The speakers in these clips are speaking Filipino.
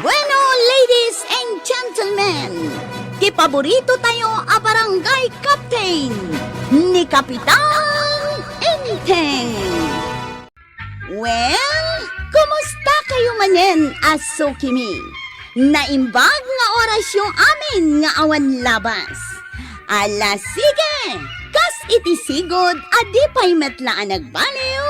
Bueno, ladies and gentlemen, ti paborito tayo a barangay captain ni Kapitan Enteng. Well, kumusta kayo manen, Asukimi? Naimbag nga oras yung amin nga awan labas. Ala sige, kas iti sigod adi pa'y metlaan nagbaliw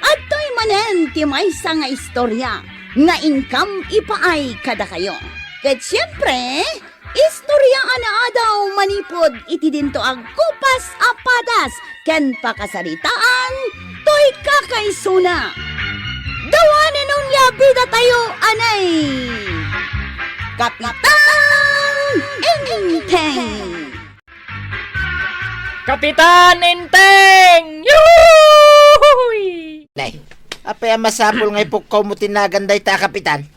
at to'y manen ti maysa nga istorya nga income ipaay kada kayo. Ket siyempre, istorya ana daw manipod iti dinto ag kupas apadas ken pakasaritaan to'y kakaysuna. Dawanan nung yabida tayo anay Kapitan Enteng. Kapitan Enteng! Yuhuy! Nay, apay masapol nga ipukaw mo tinaganday ta, Kapitan.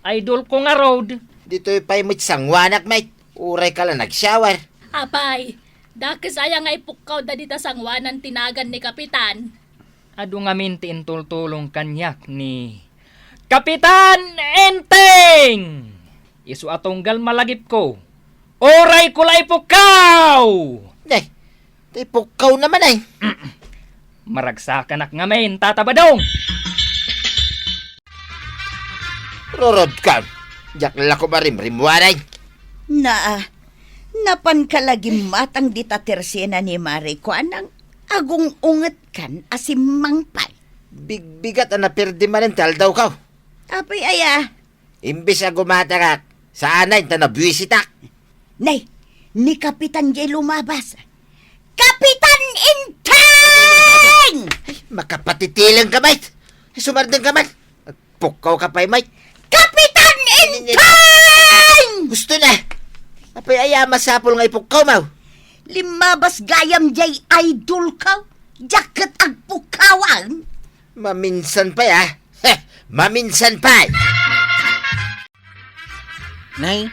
Idol ko nga road. Dito'y pa'y mo't sangwanak, mate. Uray ka lang nag-shower. Apay, dakis aya nga ipukaw da dita sangwanan tinagan ni Kapitan. Adu nga minti intultulong kanyak ni Kapitan Enteng! Isu atunggal malagip ko. Oray ko la ipukaw! Nay, ipukaw naman ay. Maragsakan nga main, tatabadong! Rorod ka. Diyak lako marimrimwaray. Napan kalagim matang dita tersena ni Mari ko anang agong unget kan asim mangpal. Bigbigat na napirdi manental daw ka. Apay aya, Imbis na gumatakak, saanay ta nabwisitak. nay, ni Kapitan Jay lumabas. Kapitan Enteng! Makapatitilang ka, mate. Sumardang ka, mate. Pukaw ka pa'y, mate. Kapitan Enteng! Gusto na. Apay aya masapol nga ipukaw, mau. Limabas gayam jay idol ka. Jacket ag pukawan. Maminsan pa, ya. Maminsan pa. Nay,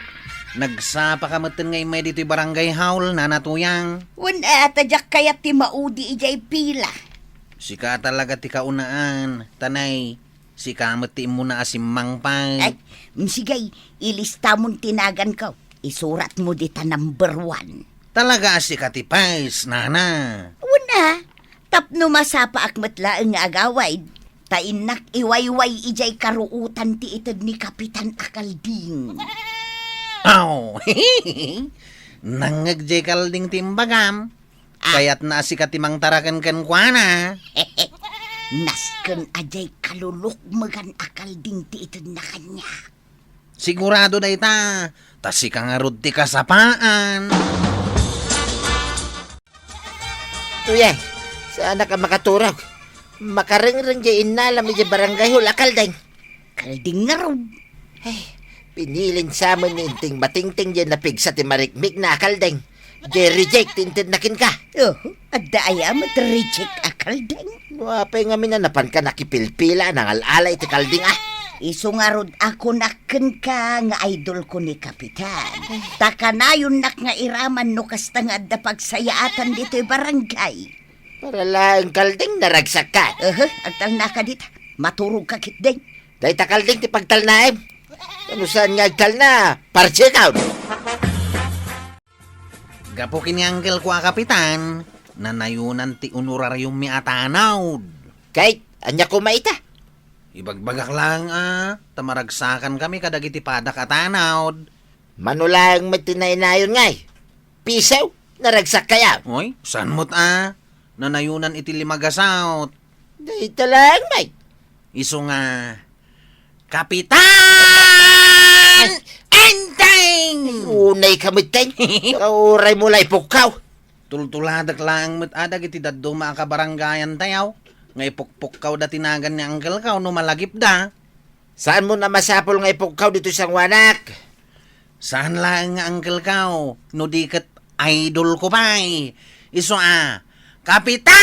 nagsapa ka matan ngay may dito'y barangay haul na natuyang. Wala tadyak kaya ti maudi ijay pila. Sika talaga ti kaunaan. Tanay, sika mati mo na asim mangpay. Ay, msigay, ilista mong tinagan ka. Isurat mo dita number 1. Talaga sika ti pais, nana. Una, tapno masapa akmatla ang agaway. Tainak iwayway ijay karuutan ti itad ni Kapitan Akalding. Aw, nangagjay kalding timbagam. Kaya't na sika ti mang tarakan kan kuana. Nasken ajay kalulok magan Akalding ti itad na kanya. Sigurado na ita, tas sika nga rod ti kasapaan. Tuya, saan ka makaturog? Makaring-ring dyan inalam ni barangay hul akaldeng. Kalding nga ron. Pinilin sa amin ni Inting bating-ting dyan na pigsa ti marikmik na akaldeng. Di reject tintin nakin ka. Adda aya mat-reject Akalding. Wapay nga minanapan ka nakipilpila ng alalay ti kalding ah. Isungarod ako naken ka nga idol ko ni Kapitan. Takanayon nak nga iraman no kasta nga adda pagsayaatan dito'y barangay. Para lang kalding naragsak ka. Agtal na ka dita. Maturog ka kitdeng. Dahil ta kalding ti pagtalnaim. Ano saan nga agtal na? Parche ka. Gapukin ni Uncle ko kapitan, nanayunan ti honorarium mi atanaw. Kahit, anya kumaita. Ibagbagak lang tamaragsakan kami kadagiti padak atanaw. Manulang may tinaynayon ngay. Pisaw, naragsak kaya. Oy, saan mo't nanayunan iti limagasaw. Dahil talang may. Iso nga, Kapitan Enteng! Unay kamiteng. Kauray mo lay pukaw. Tultuladak lang mo't adag iti daddo makabarangayan tayaw. Nga ipukpukaw da tinagan ni Uncle kaw no malagip da. Saan mo na masapol nga ipukaw dito sa wanak? Saan lang nga Uncle kaw? No diket idol ko pa'y. Iso Kapitan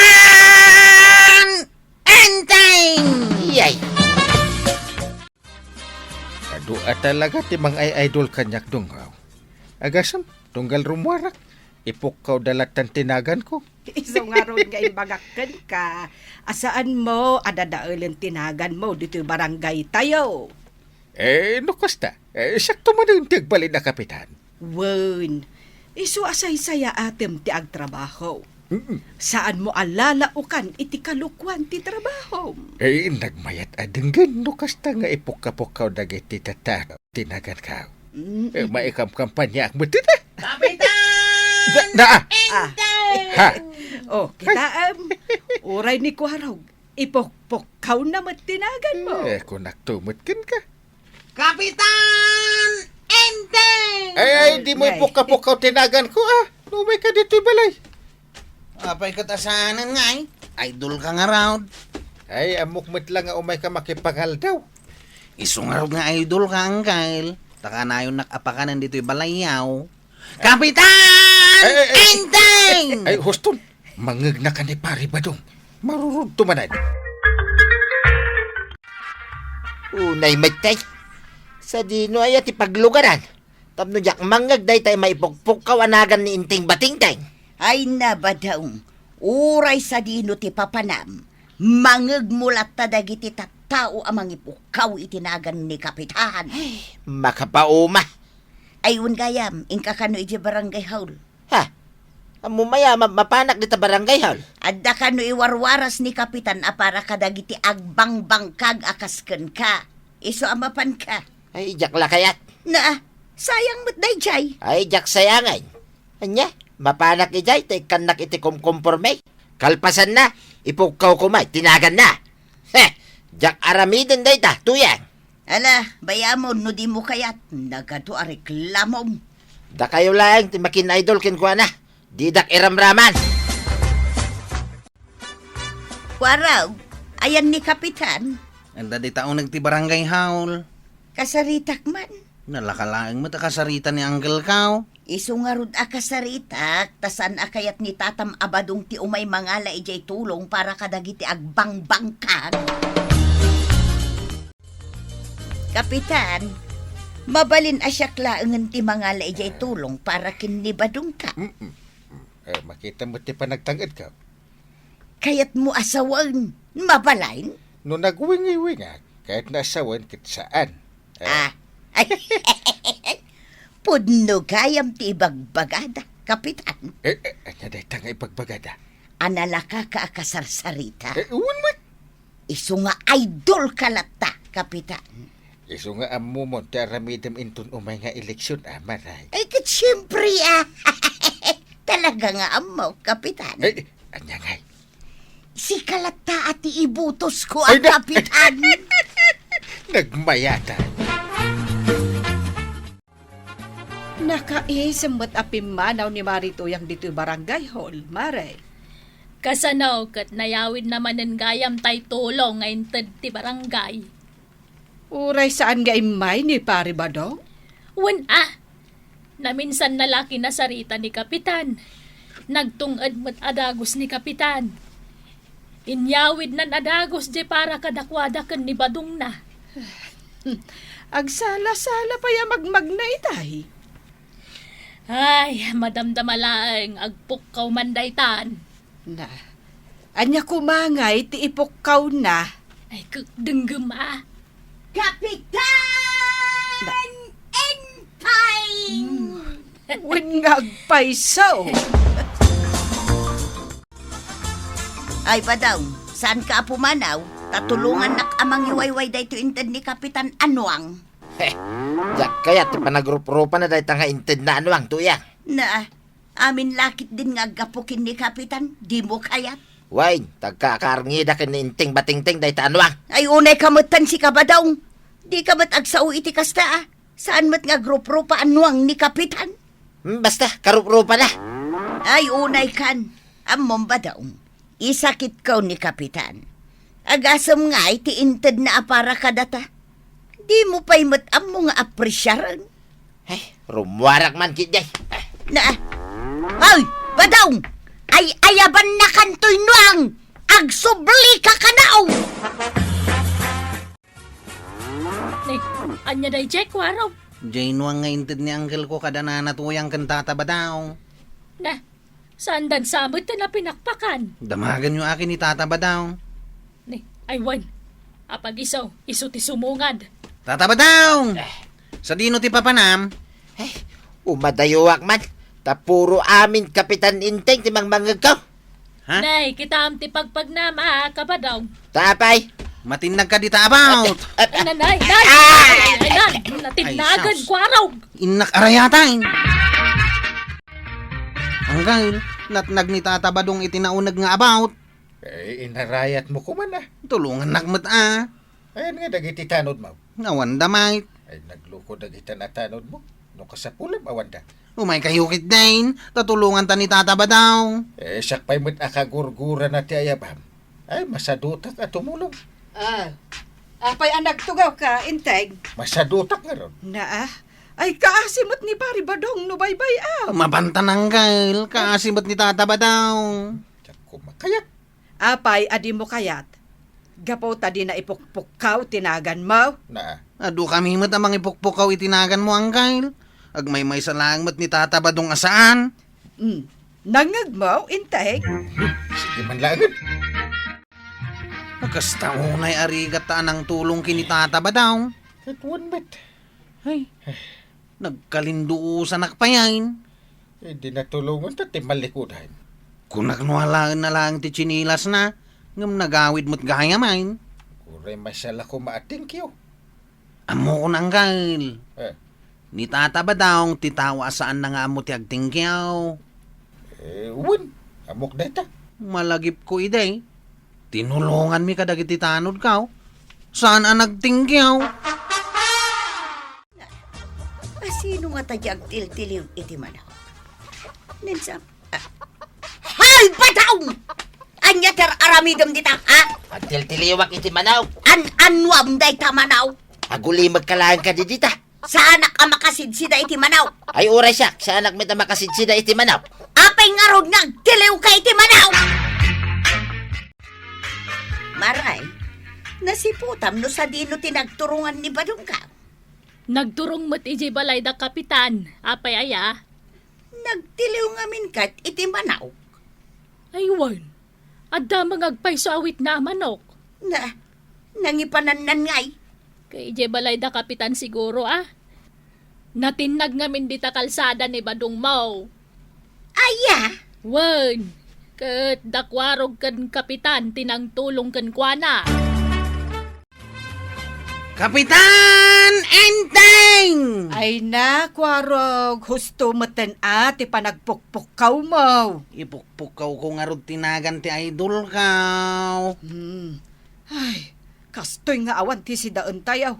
Enteng! Iyay. Adu talaga ti mang ay idol kanyak dungaw. Agasam, tunggal rumwarak. Ipukaw dalatan tinagan ko. Iso nga ron nga imbagakan ka. Asaan mo, adadaulin tinagan mo dito barangay tayo. No kasta. Sakto man ang tiagbali na kapitan. Wen, iso asay saya atem ti agtrabaho. Saan mo alalaukan iti kalukwan ti trabaho? Nagmayat adenggan no kasta nga ipok-kapokaw dagiti tata. Tinagan ka. Maikam-kampanya ang buti na. Kapitan! Ha? Oh, kita uray ni Kuharog. Ipokpokkaw na matinagan mo. Kung naktumutkin ka. Kapitan! Enteng! Ay, di mo ipok-kapokaw tinagan ko Lumay ka dito balay. Apay katasanan nga Idol ka nga raw. Ay, amukmat lang nga umay ka makipangal daw. Iso nga raw nga idol ka, Uncle. Taka na yung nakapakanan dito'y balayaw. Kapitan! Enteng! Ay, huston. Mangag na ka ni pari ba dong? Marurog tumanan. Unay matay. Sa dino ay ati paglugaran. Tapno jak mangag day tayo maipukpuk kawanagan ni inting batingteng. Ay nabadaong, uray sa dino ti papanam, mangeg mulat ta dagiti tattao amang ipukaw itinagan ni kapitan. Makapauma. Ayun gayam, ingka kano iti barangay hall. Ha? Amumaya mapanak dita barangay hall. Adda kano iwarwaras ni kapitan para kadagiti agbangbangkag akasken ka. Iso amapan ka. Ay, jak lakayat. Na, sayang mo't day jay. Ay, jak sayangan. Anya, mapanak ijay, tay kanak iti kumkumporme. Kalpasan na, ipukaw kumay, tinagan na. Heh, jak aramidin day ta, tuyang. Ala, bayamon no di mo kayat, nagado a reklamom. Da kayo lang, timakin idol kin kuha na. Didak iramraman. Waraw, ayan ni kapitan, Anda di taong nagtibarangay haul. kasaritak man. Nalakalaang mo ta kasarita ni Uncle Kao. Isu nga rod akasaritak, tasan akayat ni tatam abadong ti umay mangala ijay tulong para kadagiti agbangbangkag. Kapitan, mabalin asyak laengen ti mangala ijay tulong para kinibadong ka. Makita mo ti panagtangad ka. Kayat mo asawan, mabalain? No nagwingi-winga, kahit nasawan kit saan. Ay, pudno kayam ti ibagbagada, kapitan. Anya day tanga ipagbagada. Analaka ka akasarsarita. Uwan mo. Isu nga idol kalata, kapitan. Iso nga amo mo ti aramidem intun umay nga eleksyon maray. Ay, kat siyempre talaga nga amo, kapitan. Anya ngay. Si kalata ati ibutos ko Ay, ang kapitan. Nagmayata. Nakaisamot apimanaw ni Marito yang dito barangay hall, Mare. Kasanaw kat nayawid naman ng gayam tay tulong ngayon ti barangay. Uray saan nga imay ni pare ba daw? Wen naminsan nalaki na sarita ni Kapitan. Nagtungad mo't adagos ni Kapitan. Inyawid nan adagos di para kadakwadakan ni Badong na. Agsala-sala pa ya magmag na itay. Ay, madamdamalaang agpukaw mandaytan. Na, anya kumangay ti ipokkaw na. Ay, denggem Kapitan! Entay! Wen nga agpaisaw. Ay, badaw, saan ka pumanaw? Tatulungan nak amang iwayway dayto inted ni Kapitan Anwang. Heh, jak kaya ti panagrup-rupa na day tanga inted na ano ang tuyang. Na, amin lakit din nga gapukin ni Kapitan, di mo kayat. Wain, tagkakarngida kin ni inting batingting day ta ano ang. Ay, unay kamutan si Kabadaw. Di ka ba't agsao iti kasta Saan mat nga grup-rupa Anwang ni Kapitan? Basta, karup-rupa na. Ay, unay kan. Amom badaw. Isakit ka ni Kapitan. Agasam nga iti inted na apara kadata. Di mo pa'y matam mo nga apresyaran. Rumwarak man kit day. Na, ay, badaw! Ay, ayaban na kantoy nuang! Agsubli ka kanaw! Anya day Jack waraw. Jane wang ngaintid ni Uncle ko kada na natuyang kantata ba daw. Na, saan dan samot na pinakpakan? Damagan yung akin ni Tata ba daw. Ni, ay wan. Apag iso ti sumungad. Tatabadaw! Sa dino ti papanam? Umadayuak man. Tapuro amin Kapitan Inteng timang mangagaw. Ha? Nay, kita am ti pagpagnama, kabadaw. Tapay. Matinag ka dita about! Ay, nanay, nay! Ay, nan, natinagan, Ay, sus. kwaraw! Inak arayatain! Anggal, natnag ni tatabadong itinaunag nga about. Inarayat mo ko man Tulungan nakmat ah. Ayan nga, dagiti tanod mo. Nawan damay. Ay, nagluko dagiti na tanod mo. No kasapulam, awanda. Umay kayukit din. Tatulungan ta ni tatabadaw. Sakpay mo't akagurgura na ti ayabam. Ay, masadutak at tumulong. Apay ang nagtugaw ka, Inteng. Masadutak nga ron. Na ay kaasimot ni Pari Badong no baybay Mabanta nanggal. Kaasibat ni tatabadaw. Tiyak ko makayat. Apay adi mo kayat. Gapo ta di na ipukpukaw tinagan mo. Na, Adu kami mat amang ipukpukaw itinagan mo anggal. Agmay sa langmat ni tatabadong asaan. Nangag mo, Inteng. sige man lagan. Kasta unay arigat ta ng tulong kini tatabadaw. At one bet. Ay, nagkalinduusan nakpayain. Hindi natulungan ta ti malikudan. Kung naknuhalaan na lang ti chinilas na, ngam nagawid mo't gaya main. Kuray masala ko maating kiyo. Amo ko nanggal. Eh, Ni tatabadaw, titawa saan na nga mo ti agtingkyaw. uwan. Amok data. Malagip ko iday. Tinulungan mi kadagiti tanod kaw. Saan ang nagtingkyaw? Sino nga tadyag tiltiliw iti manaw? Ninsam. Hay, bataw! Anya ter aramidam dita, ha? Atil tiliwak iti manaw. Anwam day ta manaw. Aguli magkalaan ka di dita. Sa anak ang makasidsida iti manaw. Ay oray siya, sa anak may tamakasidsida iti manaw. Apay nga rod nga, tiliw ka iti manaw! Maray, nasiputam no sa dino tinagturungan ni Badong ka. Nagturong mo't iji balay da kapitan, apay aya. Nagtiliw nga min kat iti manaw. Aywan, adda mangagpay so awit na manok. Nangipanan ngay. Kay iji balay da kapitan siguro Natinag ngamin dita kalsada ni Badong Mau. Aya, Wan, kat dakwarog kan kapitan tinang tulong kan kuana. Kapitan Enteng! Ay na, kwarog, husto maten ati panagpukpukaw mo. Ipukpukaw ko nga rod tinagan ti idol kaw. Ay, kastoy nga awan ti si daon tayaw.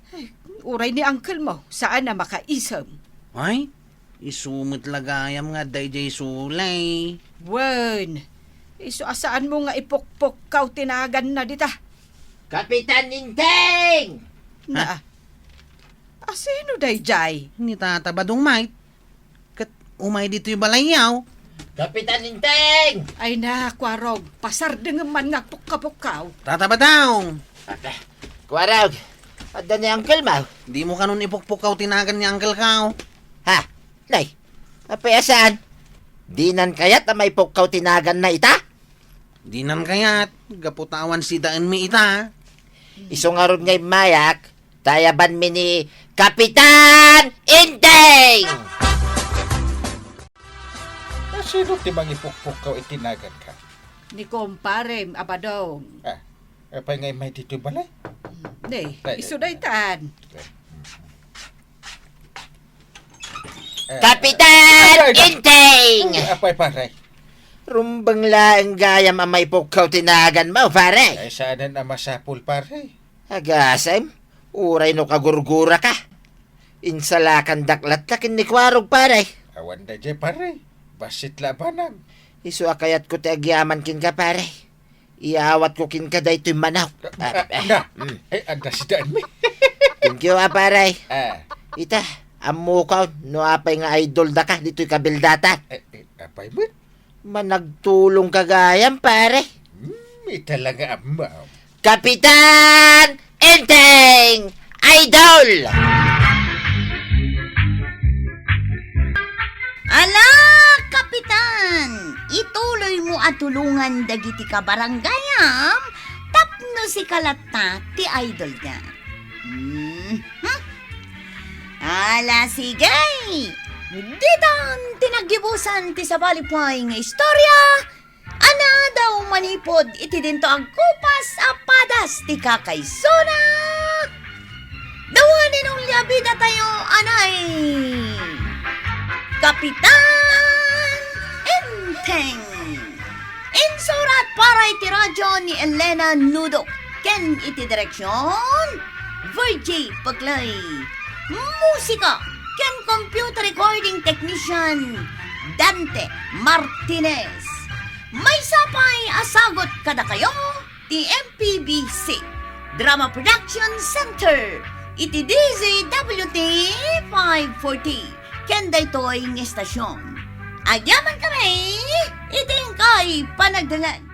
Ay, uray ni uncle mo, saan na makaisam? Ay, isumit lagayam nga day sulay. Wen, iso asaan mo nga ipukpukaw tinagan na dita? Kapitan Inteng! Na, asino day jay? Ni tatabadong might. Kat umay dito yung balayaw. Kapitan Inteng! Ay na, kwarog, pasar dengan man nga pukapukaw. Tatabadaw! Kwarag, adda ni Uncle Mau. Di mo kanon ipukpukaw tinagan ni Uncle Kaw. Ha? Nay, apayasaan? Dinan kayat na may pukaw tinagan na ita? Di nan kayat, gaputawan si daan mi ita. Iso nga ron ngay mayak, tayaban mi ni Kapitan Inteng! Sino ti mangipukpukaw itinagan ka? Ni komparem, abadong. Apay ngay may dito balay? Ne, iso day taan. Kapitan Inteng! Apay paray. Rumbang laang gayam ang may pukaw tinagan mo, pare. Ay saanan ang masapul paray. Agasem, uray no kagurgura ka. Insalakan daklat lakin ni kwarog, pare. Awan da jay paray. Basit labanag. Isu akayat ko ti agyaman kin ka, pare. Iawat ko kin ka daytoy manaw. Anda si daan mi. Thank you, pare. Ah, Ita, amo ka, no apay nga idol da ka, dito'y kabildatan. apay mo? Managtulong kagayam, pare. May talaga amaw. Kapitan Enteng! Idol! Ala, Kapitan! Ituloy mo at tulungan dagiti ka barangayam tapno si kalata ti idol na. Ala sige! Ditang tinaggibusan ti sa balipay nga istorya, ana daw manipod iti dinto ang kupas apadas ti kakaysona. Dawanin ang liabida tayo, anay! Kapitan Enteng! Insurat para iti radyo ni Elena Nudo. Ken iti direksyon, Virgie Paglay. Musika, ken computer recording technician, Dante Martinez. May sapay asagot kada kayo, ti MPBC, Drama Production Center, iti DZWT 540, ken daytoy ng estasyon. Agyaman kami, iting kay panagdangan.